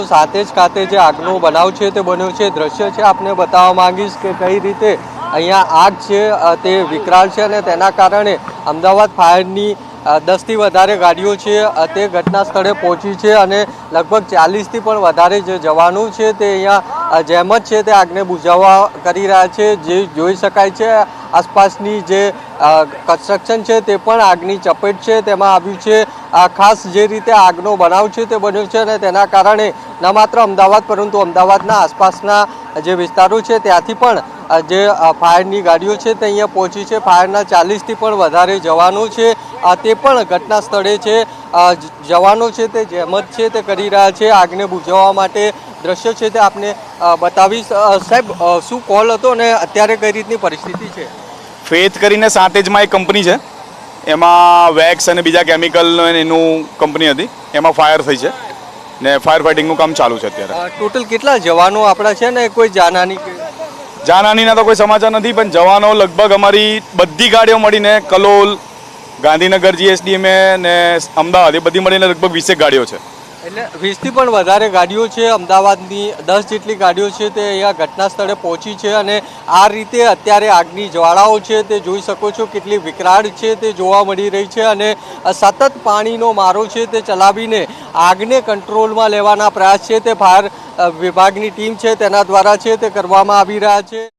સાથે જ ખાતે જે આગનો બનાવ છે તે બન્યો છે, દ્રશ્ય છે આપને બતાવવા માંગીશ કે કઈ રીતે અહીંયા આગ છે તે વિકરાળ છે અને તેના કારણે અમદાવાદ ફાયરની 10થી વધારે ગાડીઓ છે તે ઘટના સ્થળે પહોંચી છે અને લગભગ 40થી પણ વધારે જે જવાનો છે તે અહીંયા જહેમત છે તે આગને બુઝાવવા કરી રહ્યા છે। જે જોઈ શકાય છે આસપાસની જે કન્સ્ટ્રક્શન છે તે પણ આગની ચપેટ છે તેમાં આવ્યું છે। ખાસ જે રીતે આગનો બનાવ છે તે બન્યો છે અને તેના કારણે ન માત્ર અમદાવાદ પરંતુ અમદાવાદના આસપાસના જે વિસ્તારો છે ત્યાંથી પણ જે ફાયરની ગાડીઓ છે તે અહીંયા પહોંચી છે। ફાયરના 40થી પણ વધારે જવાનો છે તે પણ ઘટના સ્થળે છે। જવાનો છે તે જહેમત છે તે કરી રહ્યા છે આગને બુઝાવવા માટે। દ્રશ્ય છે તે આપને બતાવીશ। સાહેબ, શું કોલ હતો અને અત્યારે કઈ રીતની પરિસ્થિતિ છે? ફેથ કરીને સાંતેજમાં એક કંપની છે, એમાં વેક્સ અને બીજા કેમિકલ એનું કંપની હતી, એમાં ફાયર થઈ છે ને ફાયર ફાઇટિંગનું કામ ચાલુ છે અત્યારે। ટોટલ કેટલા જવાનો આપણા છે ને કોઈ જાનહાની? જાનહાનીના તો કોઈ સમાચાર નથી, પણ જવાનો લગભગ અમારી બધી ગાડીઓ મળીને કલોલ, ગાંધીનગર જીએસડીએમએ ને અમદાવાદ એ બધી મળીને લગભગ 20 ગાડીઓ છે। એટલે 20થી પણ વધારે ગાડીઓ છે, અમદાવાદની 10 જેટલી ગાડીઓ છે તે અહીંયા ઘટના સ્થળે પહોંચી છે અને આ રીતે અત્યારે આગની જ્વાળાઓ છે તે જોઈ શકો છો કેટલી વિકરાળ છે તે જોવા મળી રહી છે અને સતત પાણીનો મારો છે તે ચલાવીને આગને કંટ્રોલમાં લેવાના પ્રયાસ છે તે ફાયર વિભાગની ટીમ છે તેના દ્વારા છે તે કરવામાં આવી રહ્યા છે।